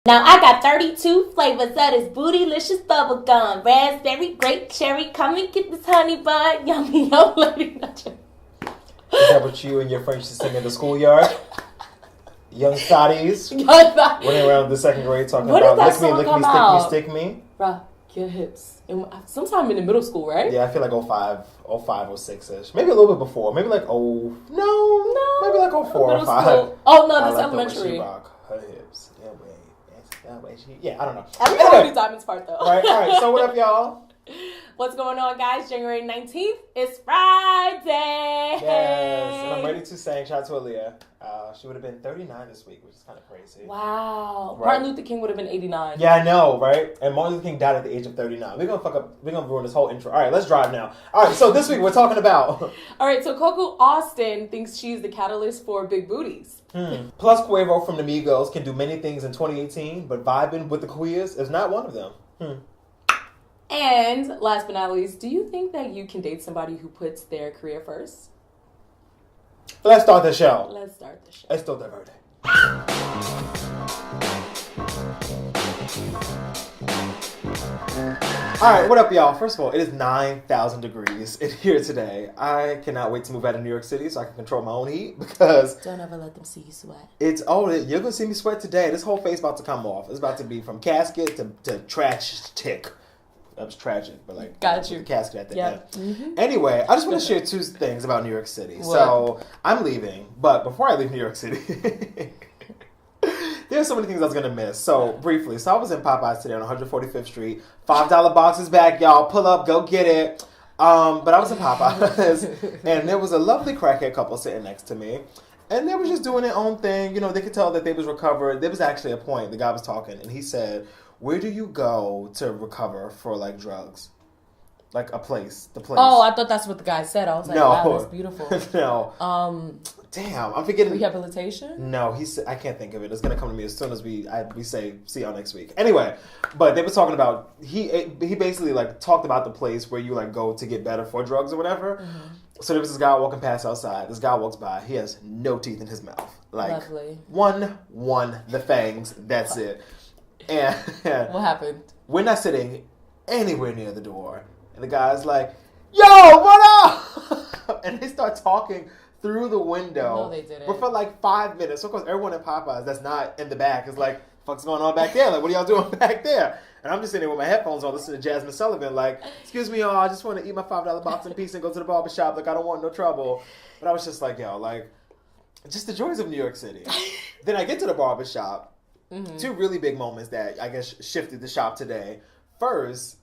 Now I got 32 flavors of this bootylicious bubble gum. Raspberry, grape, cherry. Come and get this honey bun. Yummy, yum, lady. Is that what you and your friends used to sing in the schoolyard? Young thotties running around the second grade talking about lick me. Rock your hips. Sometime in the middle school, right? Yeah, I feel like 05, 06-ish. Maybe a little bit before. Maybe like maybe like 04 or 05. School. Oh, no, that's elementary. She rock her hips. That way I don't know. I remember Diamond's part, though. All right, so what up, y'all? What's going on, guys? January 19th is Friday. Yes, and I'm ready to sing. Shout out to Aaliyah. She would have been 39 this week, which is kind of crazy. Wow. Right. Martin Luther King would have been 89. Yeah, I know, right? And Martin Luther King died at the age of 39. We're gonna ruin this whole intro. All right, let's drive now. All right, so this week we're talking about... All right, so Coco Austin thinks she's the catalyst for big booties. Plus, Quavo from the Migos can do many things in 2018, but vibing with the queers is not one of them. And last but not least, do you think that you can date somebody who puts their career first? Let's start the show. Let's still Diverted. Alright, what up, y'all? First of all, it is 9,000 degrees in here today. I cannot wait to move out of New York City so I can control my own heat because... Don't ever let them see you sweat. You're going to see me sweat today. This whole face about to come off. It's about to be from casket to trash tick. That was tragic, but like... Got you. Casket at the end. Mm-hmm. Anyway, I just want to share two things about New York City. What? So, I'm leaving, but before I leave New York City... There's so many things I was going to miss. So, briefly. So, I was in Popeyes today on 145th Street. $5 boxes back, y'all. Pull up. Go get it. But I was in Popeyes. And there was a lovely crackhead couple sitting next to me. And they were just doing their own thing. You know, they could tell that they was recovered. There was actually a point. The guy was talking. And he said, where do you go to recover for, like, drugs? Like, the place. Oh, I thought that's what the guy said. I was like, wow, that's beautiful. No. Damn, I'm forgetting. Rehabilitation? No, he said, I can't think of it. It's going to come to me as soon as we say, see y'all next week. Anyway, but they were talking about, he basically, like, talked about the place where you, like, go to get better for drugs or whatever. Mm-hmm. So there was this guy walking past outside. This guy walks by. He has no teeth in his mouth. Like, lovely. One, the fangs. That's it. And what happened? We're not sitting anywhere near the door. And the guy's like, yo, what up? And they start talking through the window. No, they didn't. But for like 5 minutes. So, of course, everyone at Popeyes that's not in the back is like, what's going on back there? Like, what are y'all doing back there? And I'm just sitting there with my headphones on listening to Jasmine Sullivan like, excuse me, y'all, I just want to eat my $5 box in peace and go to the barbershop. Like, I don't want no trouble. But I was just like, yo, like, just the joys of New York City. Then I get to the barbershop. Mm-hmm. Two really big moments that I guess shifted the shop today. First,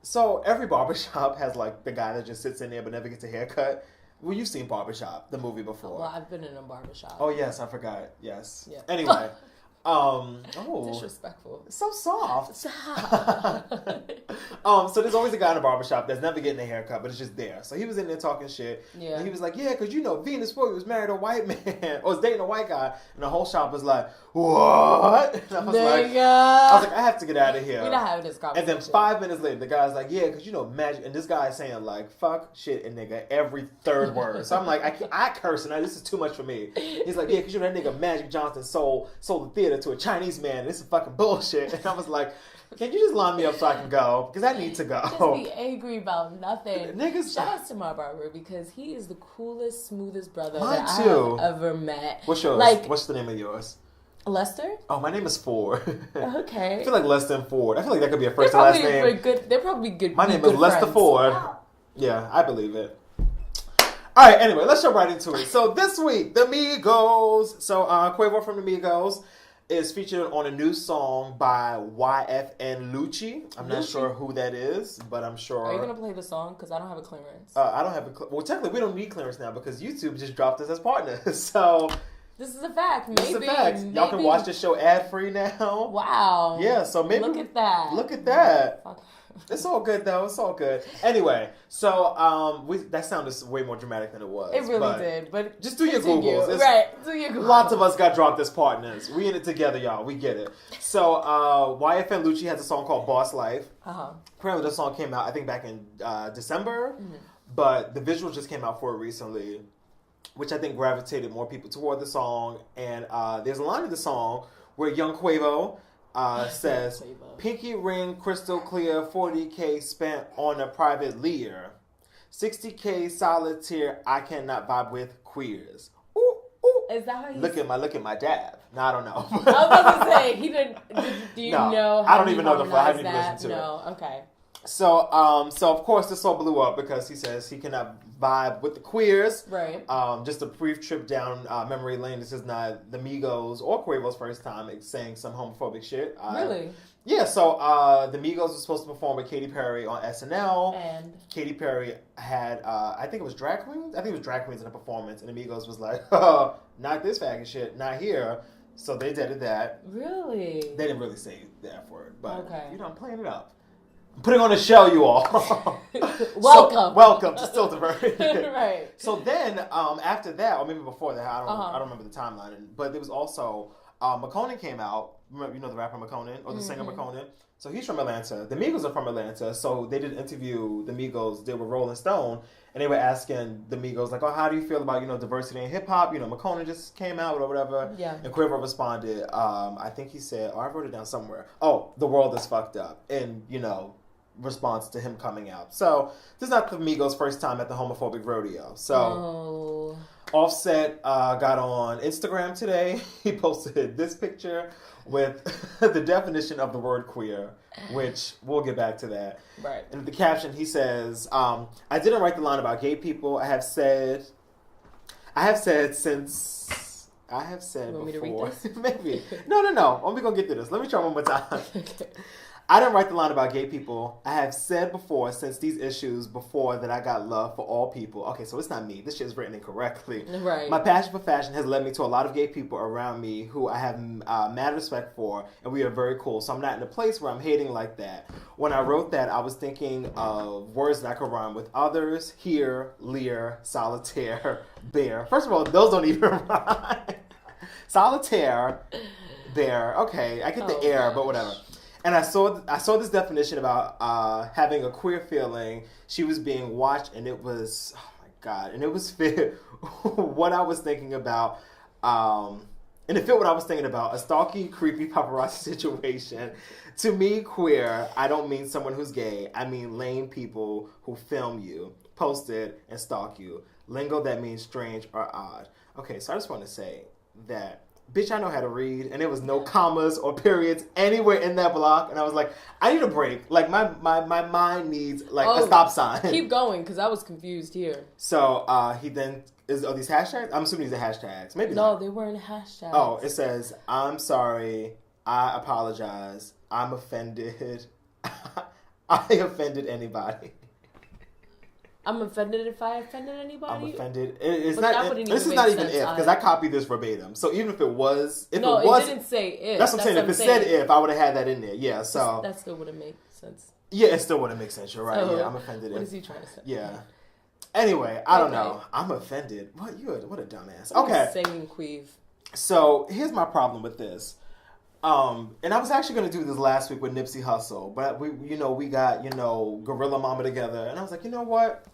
so every barbershop has like the guy that just sits in there but never gets a haircut. Well, you've seen Barbershop, the movie, before. Well, I've been in a barbershop. Oh, yes, I forgot. Yes. Yeah. Anyway. Disrespectful. So soft. So there's always a guy in a barbershop that's never getting a haircut, but it's just there. So he was in there talking shit. Yeah. And he was like, yeah, because you know, Venus Williams was married a white man, or was dating a white guy. And the whole shop was like, what? And I was like, I have to get out of here. We're not having this conversation. And then 5 minutes later, the guy's like, yeah, because you know, magic. And this guy is saying like, fuck, shit, and nigga, every third word. So I'm like, I curse, and this is too much for me. He's like, yeah, because you know, that nigga Magic Johnson sold the theater to a Chinese man, and this is fucking bullshit. And I was like, can you just line me up so I can go? Because I need to go. Just be angry about nothing. Niggas, shout out to my barber because he is the coolest, smoothest brother that I have ever met. What's yours? Like, what's the name of yours? Lester? Oh, my name is Ford. Okay. I feel like Lester and Ford. I feel like that could be a first and last name. They're probably good. My name is Lester Ford. Yeah, I believe it. All right, anyway, let's jump right into it. So this week, the Migos. So Quavo from the Migos is featured on a new song by YFN Lucci. I'm not sure who that is, but I'm sure. Are you going to play the song? Because I don't have a clearance. I don't have a well, technically, we don't need clearance now because YouTube just dropped us as partners. So this is a fact. Maybe. This is a fact. Maybe. Y'all can watch the show ad-free now. Wow. Yeah, so maybe. Look at that. Look at that. It's all good, though. It's all good. Anyway, so that sounded way more dramatic than it was. It really did, but just do your Googles. Do your Googles. Lots of us got dropped as partners. We in it together, y'all. We get it. So YFN Lucci has a song called Boss Life. Apparently, the song came out, I think, back in December, but the visual just came out for it recently, which I think gravitated more people toward the song. And there's a line in the song where Young Quavo says, Quavo. Pinky ring crystal clear, 40K spent on a private Lear. 60K solitaire, I cannot vibe with queers. Ooh, ooh. Is that how you Look at my dab. No, I don't know. I was about to say, he didn't. Do you know how I don't even know the full. I haven't even that? listened to it. No, okay. So of course this all blew up because he says he cannot vibe with the queers. Right. Just a brief trip down memory lane. This is not the Migos or Quavo's first time saying some homophobic shit. Really? Yeah. So the Migos was supposed to perform with Katy Perry on SNL, And Katy Perry had I think it was drag queens. I think it was drag queens in the performance, and the Migos was like, oh, not this faggot shit, not here. So they did that. Really? They didn't really say the F word, but okay. I'm playing it up. I'm putting on a show, you all. Welcome. Welcome to Still Diverted. Right. So then, after that, or maybe before that, I don't remember the timeline. But there was also McConan came out. Remember, the rapper McConan or the singer McConan. So he's from Atlanta. The Migos are from Atlanta. So they did an interview. The Migos did with Rolling Stone, and they were asking the Migos like, "Oh, how do you feel about diversity in hip hop? McConan just came out or whatever." Yeah. And Quavo responded. I think he said, "Oh, I wrote it down somewhere. Oh, the world is fucked up," and response to him coming out. So this is not the Migos' first time at the homophobic rodeo. So Offset got on Instagram today. He posted this picture with the definition of the word queer, which we'll get back to that. Right. And the caption, he says, I didn't write the line about gay people. I have said since... I have said you want before. Me to read this? Maybe. No. I'm going to get through this. Let me try one more time. Okay. I didn't write the line about gay people. I have said before, since these issues before, that I got love for all people. Okay, so it's not me. This shit is written incorrectly. Right. My passion for fashion has led me to a lot of gay people around me who I have mad respect for, and we are very cool. So I'm not in a place where I'm hating like that. When I wrote that, I was thinking of words that I could rhyme with others, here, leer, solitaire, bear. First of all, those don't even rhyme. Solitaire, bear. Okay, I get the air, but whatever. And I saw this definition about having a queer feeling. She was being watched, and it was, oh my God, and it was fit what I was thinking about. And it fit what I was thinking about, a stalky, creepy paparazzi situation. To me, queer, I don't mean someone who's gay. I mean lame people who film you, post it, and stalk you. Lingo that means strange or odd. Okay, so I just want to say that, bitch, I know how to read, and there was no commas or periods anywhere in that block, and I was like, I need a break. Like, my mind needs, like, a stop sign. Keep going, because I was confused here. So, he then, are these hashtags? I'm assuming these are hashtags. Maybe No, not. they weren't hashtags. Oh, it says, I'm sorry, I apologize, I'm offended, I offended anybody. I'm offended if I offended anybody? I'm offended. It's But not. that wouldn't This even is not make even sense if, because I copied this verbatim. So even if it was, it didn't say if. That's what I'm saying. If it said if, I would have had that in there. Yeah. So that still wouldn't make sense. Yeah, it still wouldn't make sense. You're right. So, Yeah, I'm offended. What is he trying to say? Yeah. Anyway, I don't know. I'm offended. What a dumbass. Okay. Saying queef. So here's my problem with this. And I was actually going to do this last week with Nipsey Hussle, but we got Gorilla Mama together, and I was like, you know what?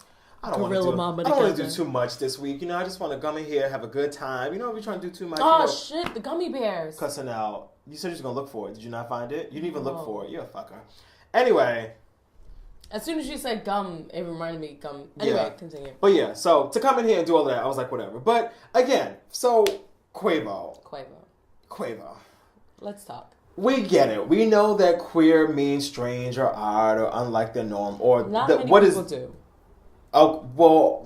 I don't want to do too much this week. I just want to come in here, have a good time. We're trying to do too much. Oh, shit, the gummy bears. Cussing out. You said you was going to look for it. Did you not find it? You didn't even look for it. You're a fucker. Anyway. As soon as you said gum, it reminded me gum. Anyway, continue. But yeah, so to come in here and do all that, I was like, whatever. But again, so Quavo. Let's talk. We get it. We know that queer means strange or odd or unlike the norm. Or Not many people do. Oh, well,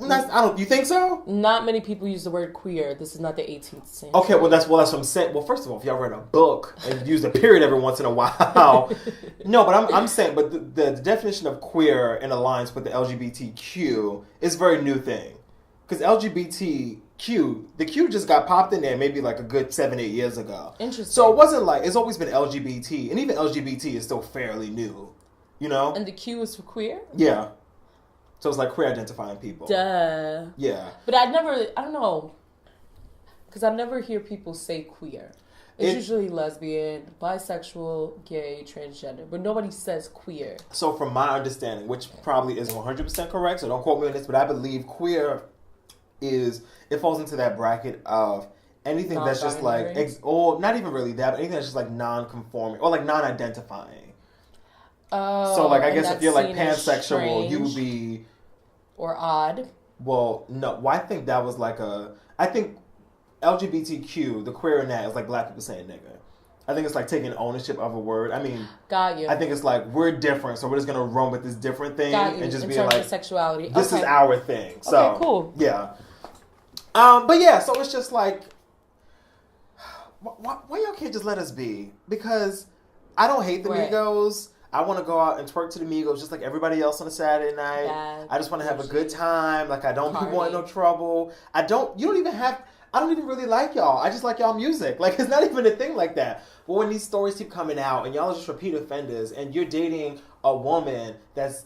you think so? Not many people use the word queer. This is not the 18th century. Okay, well, that's what I'm saying. Well, first of all, if y'all read a book and use a period every once in a while. No, but I'm saying, but the definition of queer in alliance with the LGBTQ is a very new thing. Because LGBTQ, the Q just got popped in there maybe like a good 7-8 years ago. Interesting. So it wasn't like, it's always been LGBT, and even LGBT is still fairly new, And the Q is for queer? Yeah. So it's like queer identifying people. Duh. Yeah. But I don't know. Because I never hear people say queer. It's usually lesbian, bisexual, gay, transgender. But nobody says queer. So from my understanding, which probably isn't 100% correct, so don't quote me on this, but I believe queer it falls into that bracket of anything that's just like, or not even really that, but anything that's just like non-conforming or like non-identifying. Oh, so like I guess if you're like pansexual, you would be or odd. Well, no. Well, I think that was like I think LGBTQ, the queer in that is like black people saying nigga. I think it's like taking ownership of a word. I mean, got you. I think it's like we're different, so we're just gonna run with this different thing and just be like sexuality. This is our thing. So okay, cool. Yeah. But yeah, so it's just like, why y'all can't just let us be? Because I don't hate the Migos. I want to go out and twerk to the Migos just like everybody else on a Saturday night. I just want to have a good time. Like, I don't want no trouble. I don't even really like y'all. I just like y'all music. Like, it's not even a thing like that. But when these stories keep coming out and y'all are just repeat offenders and you're dating a woman that's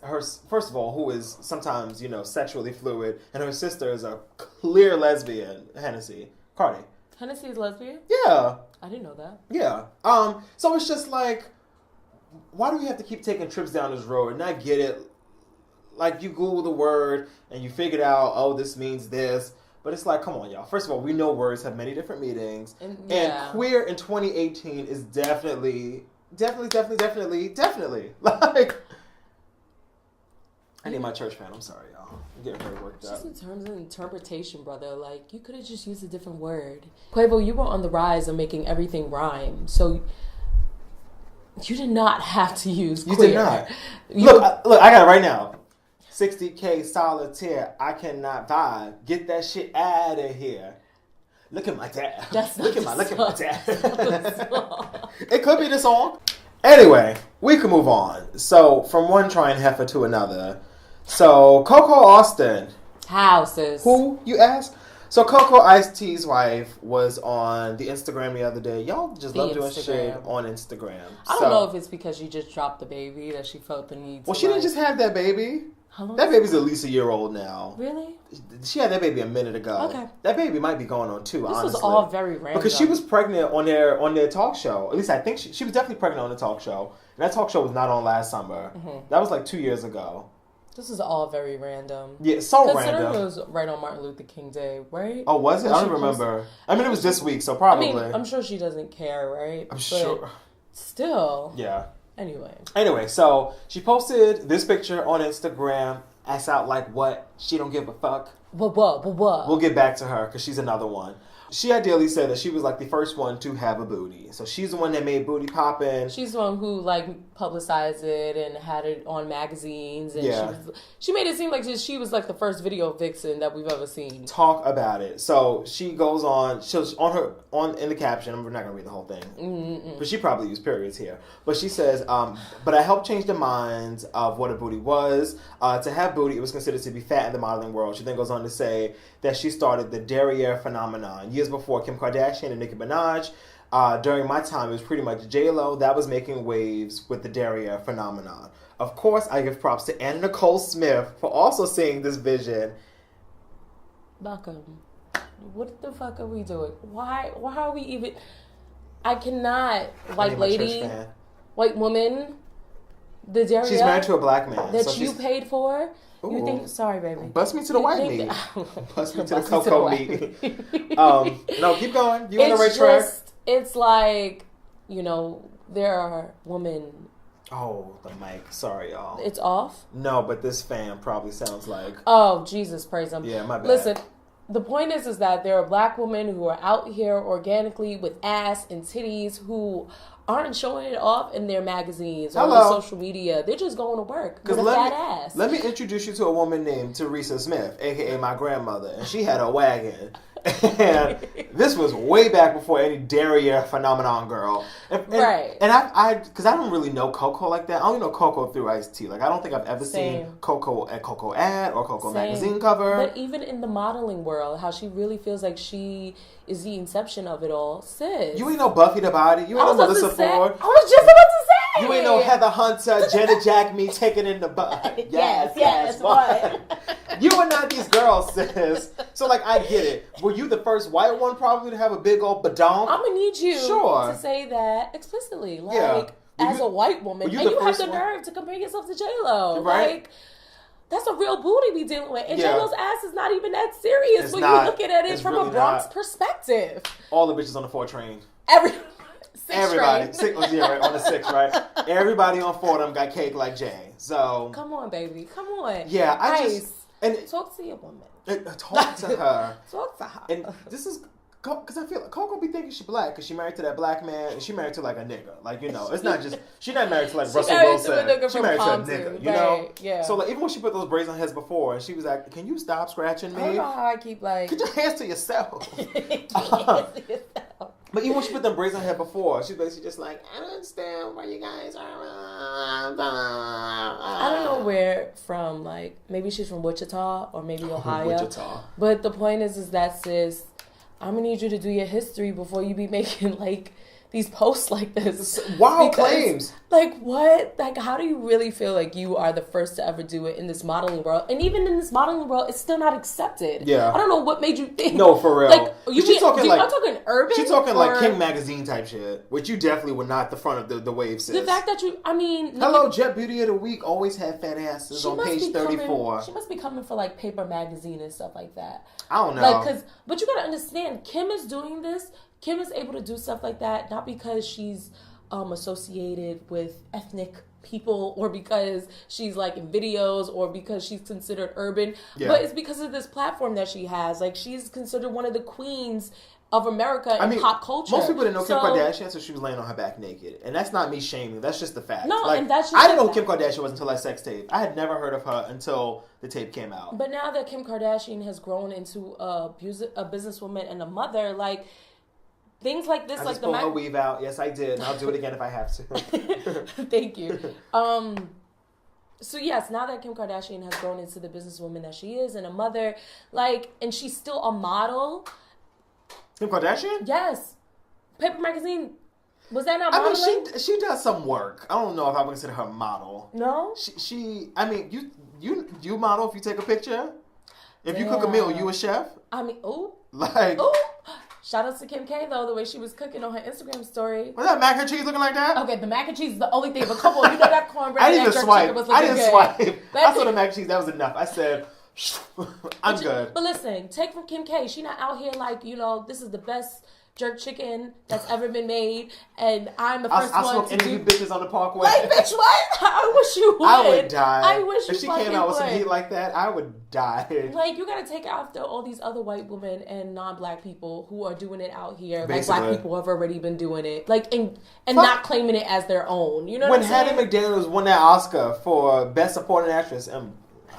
first of all, who is sometimes, sexually fluid, and her sister is a clear lesbian, Cardi. Hennessy is lesbian? Yeah. I didn't know that. Yeah. So it's just like, why do we have to keep taking trips down this road? And I get it. Like, you Google the word and you figured out, oh, this means this. But it's like, come on, y'all. First of all, we know words have many different meanings. And queer in 2018 is definitely. Like, I need my church fan. I'm sorry, y'all. I'm getting very worked up. Just in terms of interpretation, brother. Like, you could have just used a different word. Quavo, you were on the rise of making everything rhyme. So you did not have to use queer. You did not. Look, I got it right now. 60K solitaire, I cannot vibe. Get that shit out of here. Look at my dad. Look at my dad. It could be the song. Anyway, we can move on. So, from one trying heifer to another. So, Coco Austin. How, sis? Who, you ask? So, Coco Ice-T's wife was on the Instagram the other day. Y'all just love doing shit on Instagram. I don't know if it's because she just dropped the baby that she felt the need to. Well, she didn't just have that baby. That baby's at least a year old now. Really? She had that baby a minute ago. Okay. That baby might be going on 2, honestly. This was all very random. Because she was pregnant on their talk show. At least I think she was definitely pregnant on the talk show. And that talk show was not on last summer. Mm-hmm. That was like 2 years ago. This is all very random. Yeah, so random. Considering it was right on Martin Luther King Day, right? Oh, was it? I don't remember. I mean, it was this week, so probably. I mean, I'm sure she doesn't care, right? I'm sure. Still. Yeah. Anyway, so she posted this picture on Instagram. Ass out like what? She don't give a fuck. What? We'll get back to her because she's another one. She ideally said that she was like the first one to have a booty. So she's the one that made booty poppin'. She's the one who like publicized it and had it on magazines. And she made it seem like she was like the first video vixen that we've ever seen. Talk about it. So she goes on. She's in the caption. We're not gonna read the whole thing, but she probably used periods here. But she says, "But I helped change the minds of what a booty was. To have booty, it was considered to be fat in the modeling world." She then goes on to say that she started the derriere phenomenon years before Kim Kardashian and Nicki Minaj. During my time, it was pretty much J-Lo that was making waves with the derriere phenomenon. Of course, I give props to Anna Nicole Smith for also seeing this vision. Malcolm, what the fuck are we doing? Why are we even... I cannot, white lady, white woman, the derriere... She's married to a black man. That you paid for... Ooh. You think? Sorry, baby. Bust me to the white meat. Bust me to the cocoa meat. No, keep going. You on the right track. It's like, there are women. Oh, the mic. Sorry, y'all. It's off? No, but this fan probably sounds like... Oh, Jesus, praise him. Yeah, my bad. Listen, the point is that there are black women who are out here organically with ass and titties who aren't showing it off in their magazines or on social media. They're just going to work with a fat ass. Let me introduce you to a woman named Teresa Smith, a.k.a. my grandmother, and she had a wagon. And this was way back before any derriere phenomenon, girl. Right. And because I don't really know Coco like that. I only know Coco through Ice-T. Like, I don't think I've ever seen Coco at Coco ad or Coco magazine cover. But even in the modeling world, how she really feels like she is the inception of it all. Sis. You ain't no Buffy the Body. You ain't no Melissa Ford. I was just about to say. You ain't no Heather Hunter, Jenna Jack me taking in the butt. Yes, what? You are not these girls, sis. So, like, I get it. Were you the first white one probably to have a big old badonk? I'm going to need you to say that explicitly. Like, as a white woman. And you have the nerve to compare yourself to J-Lo. Right? Like, That's a real booty we dealing with. And Yeah. J-Lo's ass is not even that serious It's when not. you looking at it It's from really a Bronx not. perspective. All the bitches on the 4 train. Everybody. Right, on the 6, right? Everybody on 4 of them got cake like Jay. So Come on, baby. Come on. yeah, Talk to your woman. Talk to her. Talk to her. And this is because I feel like Coco be thinking she black because she married to that black man and she married to like a nigga. Like, you know, it's not just she not married to like Russell Wilson. She married to a nigga. You know. Yeah. So like even when she put those braids on heads before and she was like, "Can you stop scratching me? I don't know how I keep like. Get your hands to yourself." But even when she put them braids on her head before, she's basically just like, I don't understand why you guys are. I don't know where from. Like maybe she's from Wichita or maybe Ohio. Wichita. But the point is that sis, I'm gonna need you to do your history before you be making like these posts like this. Wild claims. Like what? Like how do you really feel like you are the first to ever do it in this modeling world? And even in this modeling world, it's still not accepted. Yeah. I don't know what made you think. No, for real. Like I'm talking urban. She's talking like King Magazine type shit, which you definitely were not the front of the wave, sis. The fact that Hello, Jet Beauty of the Week always had fat asses on page 34. She must be coming for like Paper Magazine and stuff like that. I don't know. Like, but you gotta understand, Kim is doing this. Kim is able to do stuff like that not because she's associated with ethnic people or because she's like in videos or because she's considered urban, but it's because of this platform that she has. Like she's considered one of the queens of America in pop culture. Most people didn't know Kim Kardashian, so she was laying on her back naked. And that's not me shaming. That's just the fact. No, like, and that's just I didn't know who Kim Kardashian was until that sex tape. I had never heard of her until the tape came out. But now that Kim Kardashian has grown into a businesswoman and a mother, like things like this, I like just pulled her weave out. Yes, I did. And I'll do it again if I have to. Thank you. So yes, now that Kim Kardashian has grown into the businesswoman that she is and a mother, like, and she's still a model. Kim Kardashian? Yes. Paper Magazine. Was that not modeling? I mean, she does some work. I don't know if I would consider her a model. No? She I mean, you model if you take a picture? If you cook a meal, you a chef? I mean, Like... Ooh. Shout out to Kim K, though, the way she was cooking on her Instagram story. Was that mac and cheese looking like that? Okay, the mac and cheese is the only thing. But come on, you know that cornbread I didn't and even jerk swipe. chicken was looking I didn't good. swipe. I saw the mac and cheese. That was enough. I said, I'm good. But listen, take from Kim K. She not out here like, you know, this is the best jerk chicken that's ever been made, and I'm the first one to smoke any of you bitches on the parkway. Like, bitch, what? I wish you would. I would die. I wish you if she came out with some heat like that, I would die. Like, you gotta take after all these other white women and non-black people who are doing it out here. Basically. Like, black people have already been doing it. Like, and not claiming it as their own. You know what I'm saying? When Hattie McDaniels won that Oscar for Best Supporting Actress,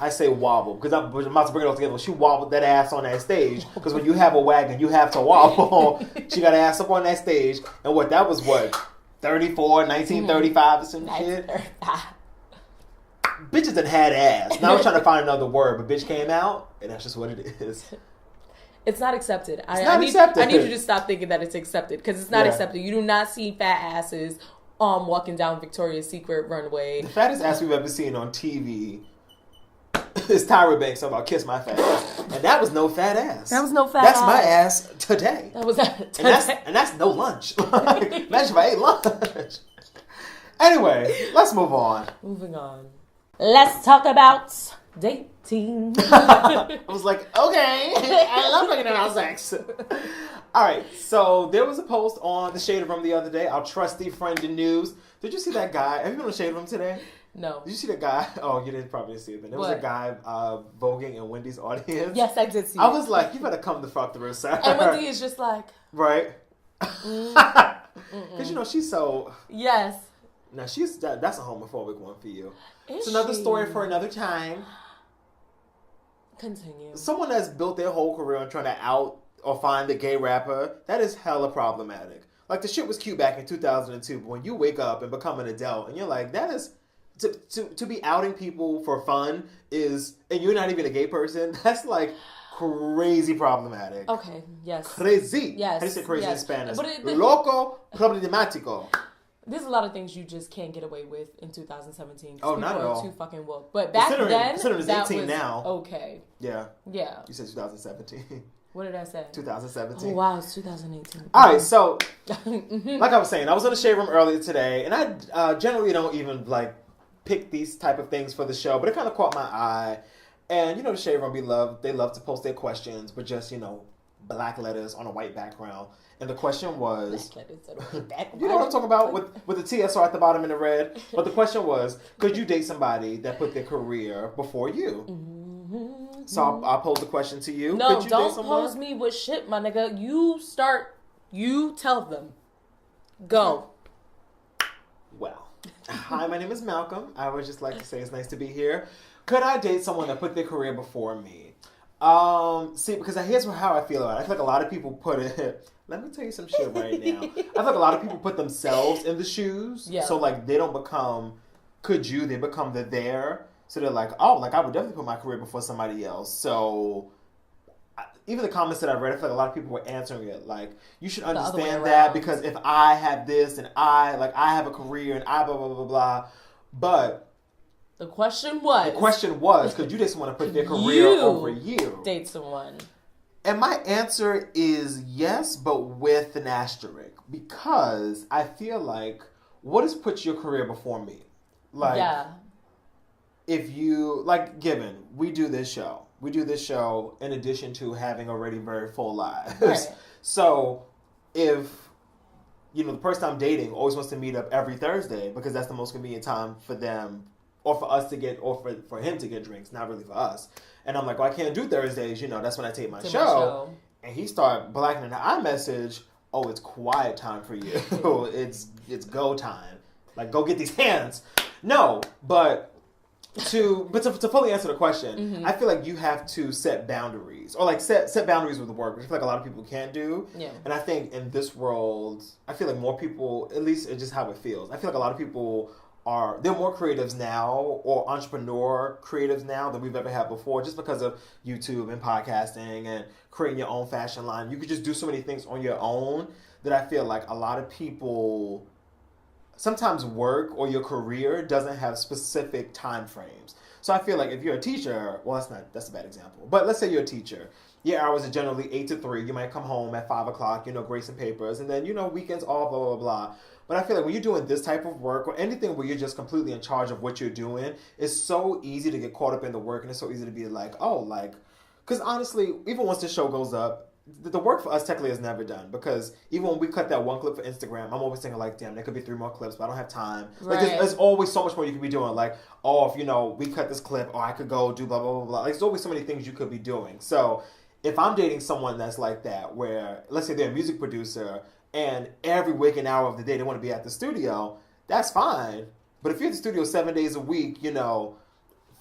I say wobble because I'm about to bring it all together. She wobbled that ass on that stage because when you have a wagon, you have to wobble. She got her ass up on that stage, and that was 1935 or some shit. Bitches that had ass. Now I was trying to find another word, but bitch came out, and that's just what it is. It's not accepted. I need you to stop thinking that it's accepted because it's not accepted. You do not see fat asses walking down Victoria's Secret runway. The fattest ass we've ever seen on TV is Tyra Banks talking about kiss my fat ass. And that was no fat ass. That was no fat That's ass. my ass today. That was today. And that's no lunch. Like, imagine if I ate lunch. Anyway, let's move on. Moving on. Let's talk about dating. I was like, okay. I love talking about sex. All right, so there was a post on the Shade Room the other day, our trusty friend in news. Did you see that guy? Have you been on the Shade Room today? No. Did you see that guy? Oh, you didn't probably see it, but there was a guy voguing in Wendy's audience. Yes, I did see it. I was like, you better come the fuck through, sir. And Wendy is just like... Right? Because, you know, she's so... Yes. Now, that's a homophobic one for you. It's Is another she? story for another time. Continue. Someone that's built their whole career on trying to out or find the gay rapper, that is hella problematic. Like, the shit was cute back in 2002, but when you wake up and become an adult, and you're like, that is... To be outing people for fun is... And you're not even a gay person, that's like... crazy problematic. Okay, yes. Crazy. Yes. How do you say crazy in Spanish? But Loco problemático. There's a lot of things you just can't get away with in 2017. Oh, not at all. Too fucking woke. But back then, considering that 18 was now. Okay. Yeah. Yeah. You said 2017. What did I say? 2017. Oh, wow, it's 2018. All right, so like I was saying, I was in the Shade Room earlier today, and I generally don't even like pick these type of things for the show, but it kind of caught my eye. And, you know, the Shade Room, they love to post their questions, but just, you know, black letters on a white background. And the question was... Black letters on a white background. You know what I'm talking about? With the TSR at the bottom in the red. But the question was, could you date somebody that put their career before you? Mm-hmm. So I'll pose the question to you. No, don't pose me with shit, my nigga. You tell them. Go. Well, hi, my name is Malcolm. I would just like to say it's nice to be here. Could I date someone that put their career before me? See, because here's how I feel about it. I feel like a lot of people put it... Let me tell you some shit right now. I feel like a lot of people put themselves in the shoes. Yeah. So, like, they don't become... Could you? They become the there. So they're like, oh, like, I would definitely put my career before somebody else. So... Even the comments that I read, I feel like a lot of people were answering it. Like, you should understand that because if I have this and I have a career and I blah, blah, blah, blah. But... The question was, could you date someone to put their career over you? Date someone. And my answer is yes, but with an asterisk. Because I feel like, what has put your career before me? Like, yeah. If you, like, given, we do this show. We do this show in addition to having already very full lives. Right. So, if, you know, the person I'm dating always wants to meet up every Thursday because that's the most convenient time for them or for us to get, or for him to get drinks, not really for us. And I'm like, well, I can't do Thursdays, you know, that's when I take my show. And he started blacking in the iMessage, oh, it's quiet time for you. it's go time. Like, go get these hands. No, but to fully answer the question, mm-hmm. I feel like you have to set boundaries. Or like set boundaries with the work, which I feel like a lot of people can't do. Yeah. And I think in this world, I feel like more people, at least it's just how it feels. I feel like a lot of people they're more creatives now or entrepreneur creatives now than we've ever had before just because of YouTube and podcasting and creating your own fashion line. You could just do so many things on your own that I feel like a lot of people sometimes work or your career doesn't have specific time frames. So I feel like if you're a teacher, well, that's a bad example, but let's say you're a teacher. Your hours are generally 8 to 3. You might come home at 5 o'clock, you know, grade some papers, and then, you know, weekends off, blah, blah, blah. But I feel like when you're doing this type of work or anything where you're just completely in charge of what you're doing, it's so easy to get caught up in the work and it's so easy to be like, oh, like, because honestly, even once the show goes up, the work for us technically is never done because even when we cut that one clip for Instagram, I'm always thinking like, damn, there could be 3 more clips, but I don't have time. Right. Like, there's always so much more you could be doing. Like, oh, if, you know, we cut this clip, or I could go do blah, blah, blah, blah. Like, there's always so many things you could be doing. So if I'm dating someone that's like that, where, let's say they're a music producer, and every waking hour of the day they want to be at the studio, that's fine. But if you're at the studio 7 days a week, you know,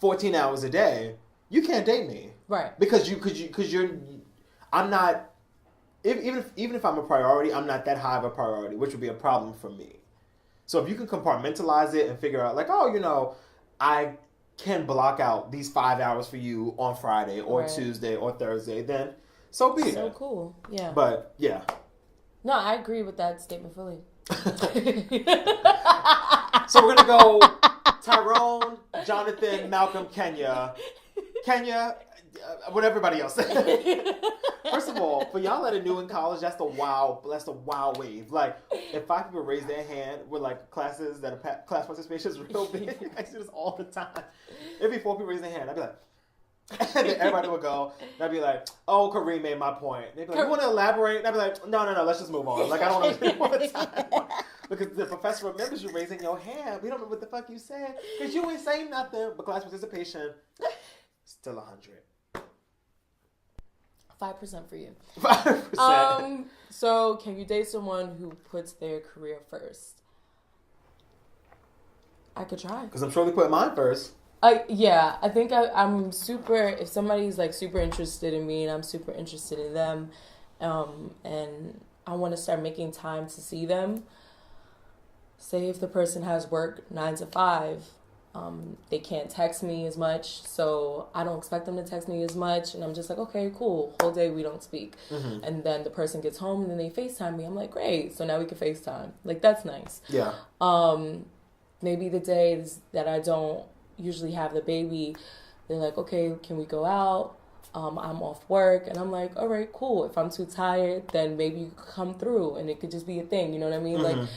14 hours a day, you can't date me. Right. Because I'm not, even if I'm a priority, I'm not that high of a priority, which would be a problem for me. So if you can compartmentalize it and figure out like, oh, you know, I can block out these 5 hours for you on Friday or right. Tuesday or Thursday, then so be it. So cool. Yeah. But yeah. No, I agree with that statement fully. So we're going to go Tyrone, Jonathan, Malcolm, Kenya, what everybody else said. First of all, for y'all that are new in college, that's the wow wave. Like, if 5 people raise their hand with like classes that are class participation is real big, I see this all the time. It'd be 4 people raise their hand. I'd be like, and then everybody would go, and I'd be like, oh, Kareem made my point. They'd be like, you want to elaborate? And I'd be like, no, let's just move on. Like, I don't want to spend more time. Because the professor remembers you raising your hand. We don't know what the fuck you said. Because you ain't saying nothing. But class participation, still 100. 5% for you. 5%. So, can you date someone who puts their career first? I could try. Because I'm surely putting mine first. Yeah, I think I'm super, if somebody's like super interested in me and I'm super interested in them, and I want to start making time to see them, say if the person has work 9 to 5, they can't text me as much, so I don't expect them to text me as much, and I'm just like, okay, cool, whole day we don't speak. Mm-hmm. And then the person gets home and then they FaceTime me. I'm like, great, so now we can FaceTime. Like, that's nice. Yeah. Maybe the days that I don't usually have the baby, they're like, okay, can we go out? I'm off work, and I'm like, all right, cool. If I'm too tired, then maybe you could come through, and it could just be a thing, you know what I mean? Mm-hmm. Like,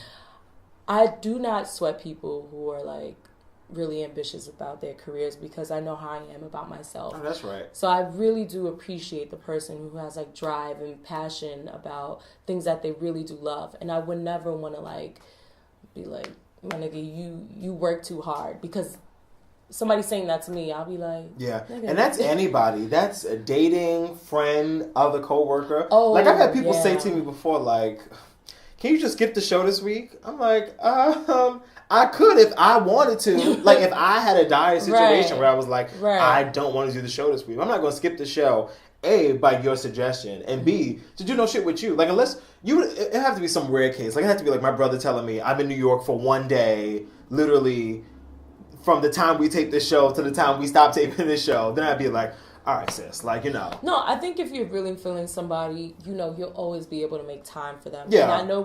I do not sweat people who are like really ambitious about their careers because I know how I am about myself. Oh, that's right. So I really do appreciate the person who has like drive and passion about things that they really do love. And I would never want to like be like, my nigga, you work too hard, because somebody saying that to me, I'll be like, yeah. And that's anybody. That's a dating, friend, other coworker. Oh, like I've had people say to me before, like, can you just skip the show this week? I'm like, I could if I wanted to. Like, if I had a dire situation where I was like, I don't want to do the show this week, I'm not going to skip the show. A, by your suggestion, and B, to do no shit with you. Like, unless it have to be some rare case. Like, it have to be like my brother telling me I'm in New York for one day, literally, from the time we tape this show to the time we stop taping this show. Then I'd be like, all right, sis, like, you know. No, I think if you're really feeling somebody, you know, you'll always be able to make time for them. Yeah. And I know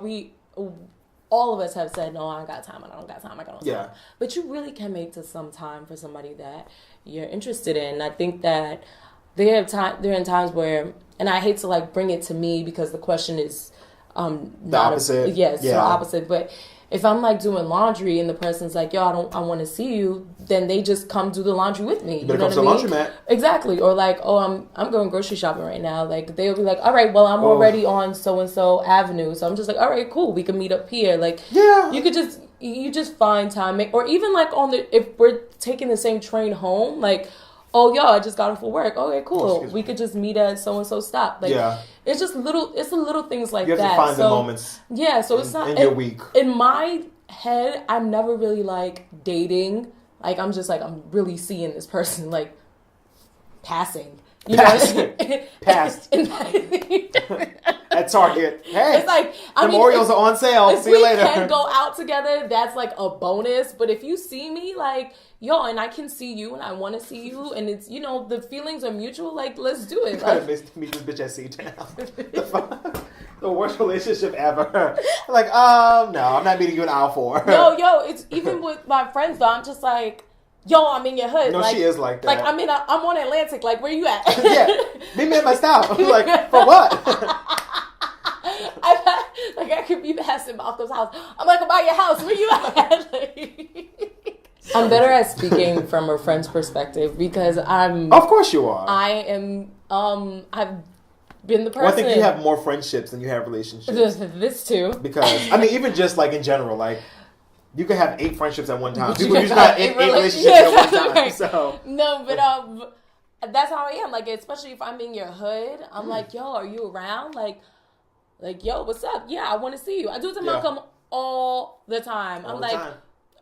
all of us have said, no, I don't got time, I don't got time, I got no time. But you really can make some time for somebody that you're interested in. I think that there are in times where, and I hate to like bring it to me because the question is the opposite. The opposite. But if I'm like doing laundry and the person's like, yo, I want to see you, then they just come do the laundry with me. You know what I mean? Laundromat. Exactly. Or like, oh, I'm going grocery shopping right now. Like they'll be like, all right, well, I'm already on so and so avenue, so I'm just like, all right, cool, we can meet up here. Like, you just find time, or even like if we're taking the same train home, like, oh, yo, I just got off of work. Okay, cool. We could just meet at so and so stop. Like, it's just the little things like that. You have to find the moments. Yeah, so it's not in your week. In my head, I'm never really like dating. Like, I'm just like, I'm really seeing this person like passing. You know? Passed. At Target. Hey, it's like, Oreos are on sale. See you later. If we can go out together, that's like a bonus. But if you see me, like, yo, and I can see you and I want to see you, and it's, you know, the feelings are mutual, like, let's do it. I gotta meet this bitch at C-Town. The worst relationship ever. Like, no, I'm not meeting you in aisle 4. Yo, it's even with my friends, though, I'm just like, yo, I'm in your hood. No, like, she is like that. Like, I'm on Atlantic. Like, where you at? Yeah, meet me at my stop. I'm like, for what? I could be passing Malcolm's house. I'm like, I'm at your house. Where you at? Like, I'm better at speaking from a friend's perspective because I'm. Of course you are. I am. I've been the person. Well, I think you have more friendships than you have relationships. This too. Because I mean, even just like in general, like. You can have 8 friendships at one time. People usually not in 8 relationships at one time. Right. So no, but that's how I am. Like, especially if I'm in your hood, I'm like, yo, are you around? Like, yo, what's up? Yeah, I want to see you. I do it to Malcolm all the time. I'm like,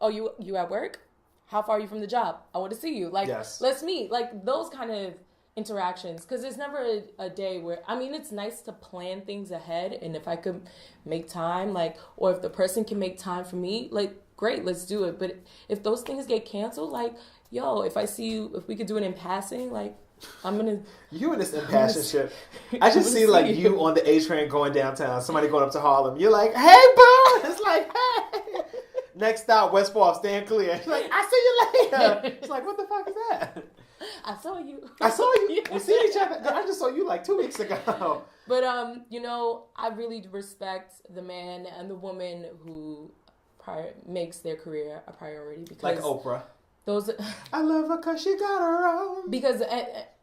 oh, you at work? How far are you from the job? I want to see you. Like, let's meet. Like, those kind of interactions, because there's never a day where, I mean, it's nice to plan things ahead, and if I could make time, like, or if the person can make time for me, like, great, let's do it. But if those things get canceled, like, yo, if I see you, if we could do it in passing, like, I'm gonna. You and this impassioned shit. I just see like you on the A train going downtown. Somebody going up to Harlem. You're like, hey, boo. It's like, hey. Next stop, West Palm. Stand clear. It's like, I see you later. It's like, what the fuck is that? I saw you. We see each other. I just saw you like 2 weeks ago. But you know, I really respect the man and the woman who makes their career a priority, because like Oprah. Those I love her because she got her own. Because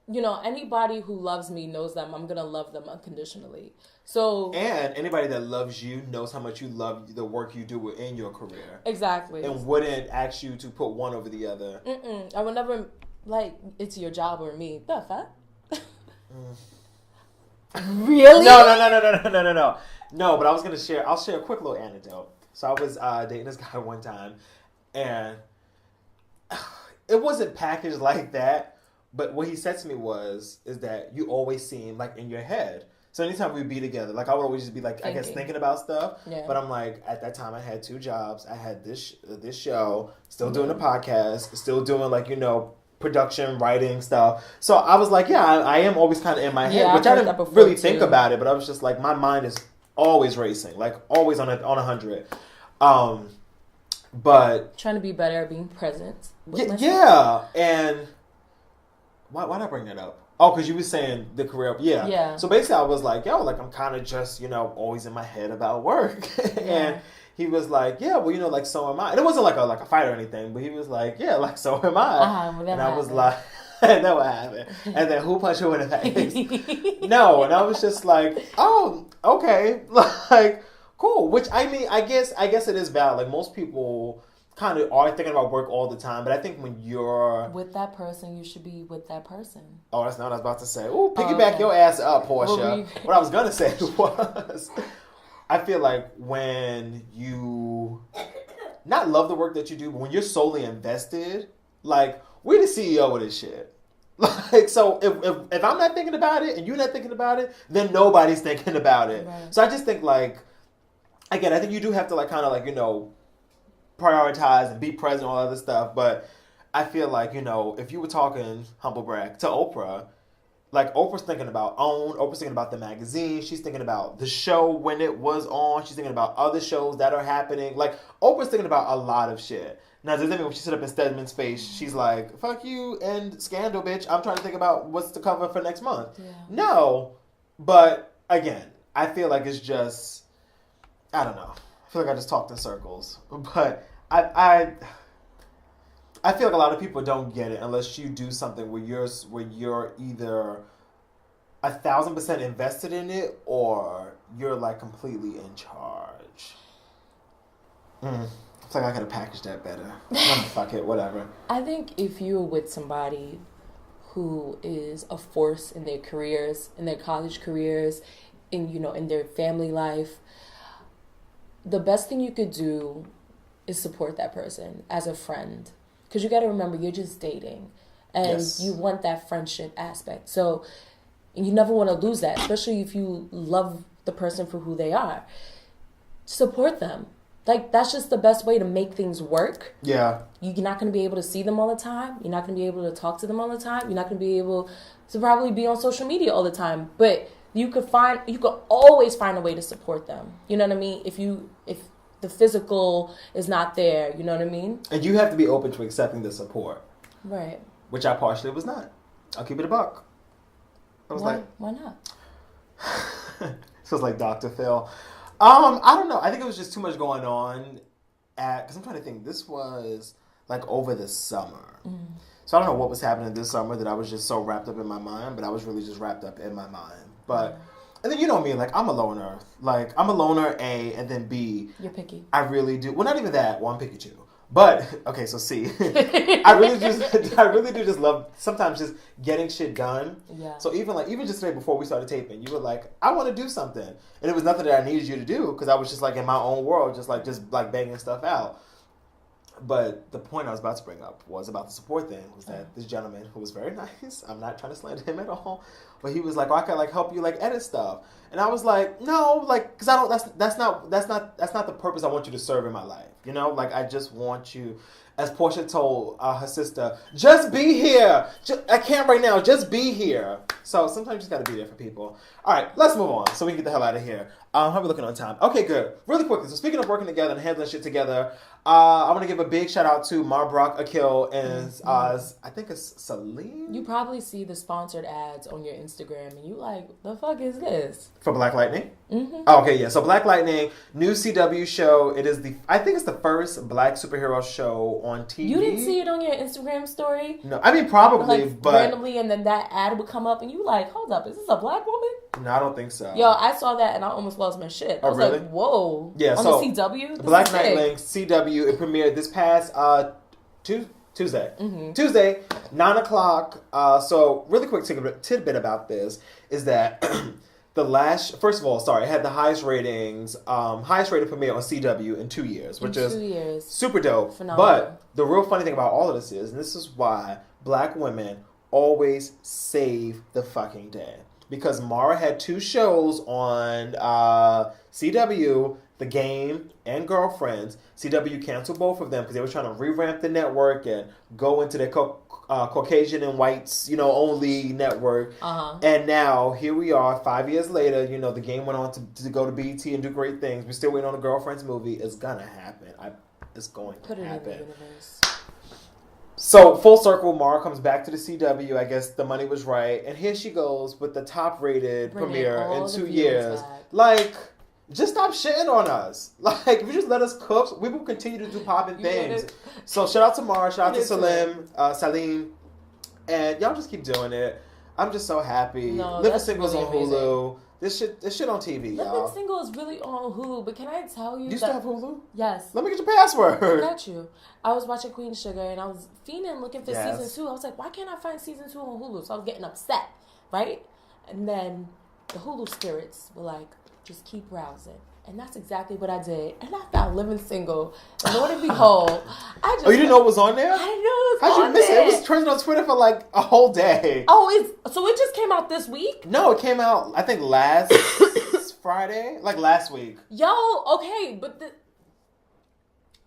you know, anybody who loves me knows that I'm gonna love them unconditionally. So, and anybody that loves you knows how much you love the work you do in your career. Exactly. And wouldn't ask you to put one over the other. I would never like it's your job or me. The fuck? Really? No. No, but I'll share a quick little anecdote. So I was dating this guy one time, and it wasn't packaged like that, but what he said to me is that you always seem like in your head. So anytime we'd be together, like I would always just be like, thinking about stuff. Yeah. But I'm like, at that time I had 2 jobs. I had this show, still doing the podcast, still doing like, you know, production, writing stuff. So I was like, yeah, I am always kind of in my head, which I didn't really think about it, but I was just like, my mind is always racing, like always on 100. But trying to be better at being present. Yeah. And why did I bring that up? Oh, because you were saying the career. Yeah. So basically I was like, yo, like I'm kind of just, you know, always in my head about work. And he was like, yeah, well, you know, like, so am I. And it wasn't like a fight or anything, but he was like, yeah, like, so am I. Well, and I was like, that what happened. And then who punched who in the face? No. And I was just like, oh, okay. Like, cool. Which, I mean, I guess it is valid. Like, most people kind of are thinking about work all the time, but I think when you're with that person, you should be with that person. Oh, that's not what I was about to say. Ooh, piggyback your ass up, Portia. What I was gonna say was, I feel like when you not love the work that you do, but when you're solely invested, like, we're the CEO of this shit. Like, so if I'm not thinking about it and you're not thinking about it, then nobody's thinking about it. Right. So I just think, like, again, I think you do have to, like, kind of, like, you know, prioritize and be present and all other stuff. But I feel like, you know, if you were talking, humble brag, to Oprah, like, Oprah's thinking about OWN, Oprah's thinking about the magazine, she's thinking about the show when it was on, she's thinking about other shows that are happening. Like, Oprah's thinking about a lot of shit. Now, does that mean when she sit up in Stedman's face, she's like, fuck you and Scandal, bitch, I'm trying to think about what's the cover for next month? Yeah. No. But, again, I feel like it's just, I don't know. I feel like I just talked in circles. But I feel like a lot of people don't get it unless you do something where you're either 1,000% invested in it or you're, like, completely in charge. It's like I gotta package that better. Fuck it, whatever. I think if you're with somebody who is a force in their careers, in their college careers, in their family life, the best thing you could do is support that person as a friend. Because you got to remember, you're just dating. And you want that friendship aspect. So you never want to lose that, especially if you love the person for who they are. Support them. Like, that's just the best way to make things work. Yeah. You're not going to be able to see them all the time. You're not going to be able to talk to them all the time. You're not going to be able to probably be on social media all the time. But you could always find a way to support them. You know what I mean? If the physical is not there, you know what I mean? And you have to be open to accepting the support. Right. Which I partially was not. I'll keep it a buck. I was why not? So it's like Dr. Phil. I don't know. I think it was just too much going on because I'm trying to think. This was like over the summer. So I don't know what was happening this summer that I was just so wrapped up in my mind, but I was really just wrapped up in my mind. But and then you know me, like, I'm a loner. Like, I'm a loner, A, and then B. You're picky. I really do. Well, not even that. Well, I'm picky too. But, okay, so C. I really do just love sometimes just getting shit done. Yeah. So even just today before we started taping, you were like, I want to do something. And it was nothing that I needed you to do because I was just, like, in my own world, just banging stuff out. But the point I was about to bring up was about the support thing. Was that this gentleman who was very nice. I'm not trying to slander him at all, but he was like, "Oh, I can like help you like edit stuff," and I was like, "No, like, because I don't. That's not the purpose I want you to serve in my life. You know, like I just want you." As Portia told her sister, just be here. I can't right now. Just be here. So sometimes you just got to be there for people. All right, let's move on so we can get the hell out of here. How are we looking on time? Okay, good. Really quickly. So speaking of working together and handling shit together, I want to give a big shout out to Marbrock, Akil, and I think it's Celine. You probably see the sponsored ads on your Instagram and you like, the fuck is this? For Black Lightning? Mm-hmm. Oh, okay, yeah. So Black Lightning, new CW show. It is I think it's the first black superhero show on TV. You didn't see it on your Instagram story? No, I mean probably, but randomly, and then that ad would come up, and you like, hold up, is this a black woman? No, I don't think so. Yo, I saw that and I almost lost my shit. I was really? Like, whoa. Yeah, on so the CW? This Black Lightning, CW, it premiered this past Tuesday. Mm-hmm. Tuesday, 9 o'clock. So really quick tidbit about this is that first of all, it had the highest rated premiere on CW in 2 years, which is super dope. Phenomenal. But the real funny thing about all of this is, and this is why black women always save the fucking day. Because Mara had 2 shows on CW, The Game and Girlfriends. CW canceled both of them because they were trying to revamp the network and go into their Caucasian and whites, only network. Uh-huh. And now, here we are, 5 years later, The Game went on to go to BET and do great things. We're still waiting on the Girlfriends movie. It's gonna happen. It's going to happen. Put it in the universe. So, full circle, Mara comes back to the CW. I guess the money was right. And here she goes with the top-rated premiere in 2 years. Back. Like, just stop shitting on us. Like, if you just let us cook, we will continue to do poppin' things. So shout out to Mara, shout out to Salim, and y'all just keep doing it. I'm just so happy. Living Single's on Hulu. This shit on TV, y'all. Living Single is really on Hulu, but can I tell you you still have Hulu? Yes. Let me get your password. I got you. I was watching Queen Sugar, and I was fiending looking for season 2. I was like, why can't I find season 2 on Hulu? So I was getting upset, right? And then the Hulu spirits were like, just keep browsing. And that's exactly what I did. And I found Living Single. And Lord and behold, I just... Oh, you didn't know it was on there? I didn't know it was How'd you miss it? It was trending on Twitter for like a whole day. Oh, so it just came out this week? No, it came out, I think, last Friday. Like last week. Yo, okay, but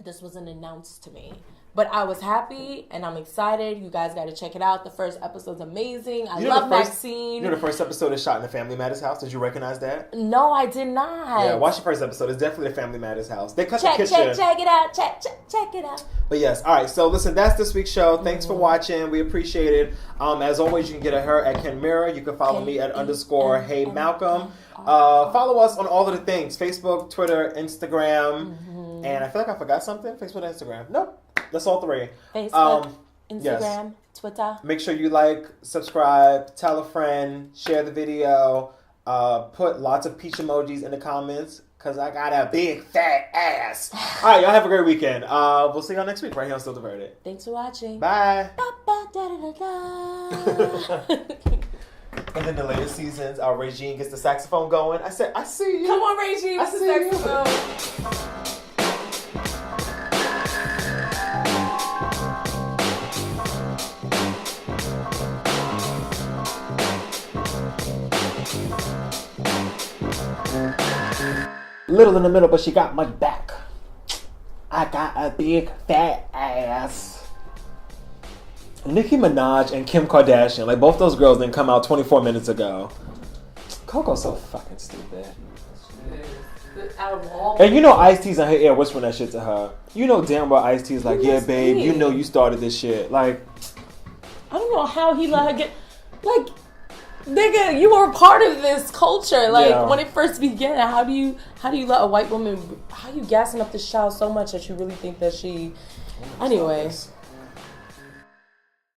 this wasn't announced to me. But I was happy and I'm excited. You guys got to check it out. The first episode's amazing. I love Maxine. You know the first episode is shot in the Family Matters house. Did you recognize that? No, I did not. Yeah, watch the first episode. It's definitely the Family Matters house. They cut the kitchen. Check it out. Check it out. But yes, all right. So listen, that's this week's show. Thanks for watching. We appreciate it. As always, you can get at her at Ken Mirror. You can follow me at _ Hey Malcolm. Follow us on all of the things: Facebook, Twitter, Instagram, and I feel like I forgot something. Facebook and Instagram. Nope. That's all 3. Facebook, Instagram, Twitter. Make sure you like, subscribe, tell a friend, share the video, put lots of peach emojis in the comments, because I got a big fat ass. All right, y'all have a great weekend. We'll see y'all next week right here on Still Diverted. Thanks for watching. Bye. And then the later seasons, Regine gets the saxophone going. I said, I see you. Come on, Regine. I see you. Saxophone. Little in the middle, but she got my back. I got a big fat ass. Nicki Minaj and Kim Kardashian, like both those girls didn't come out 24 minutes ago. Coco's so fucking stupid. And you know Ice-T's on her ear whispering that shit to her. You know damn well Ice-T's like, yeah, babe, you know you started this shit. Like, I don't know how he let her get, like, nigga, you were a part of this culture. Like, when it first began, how do you let a white woman, how you gassing up this child so much that you really think that she, anyways.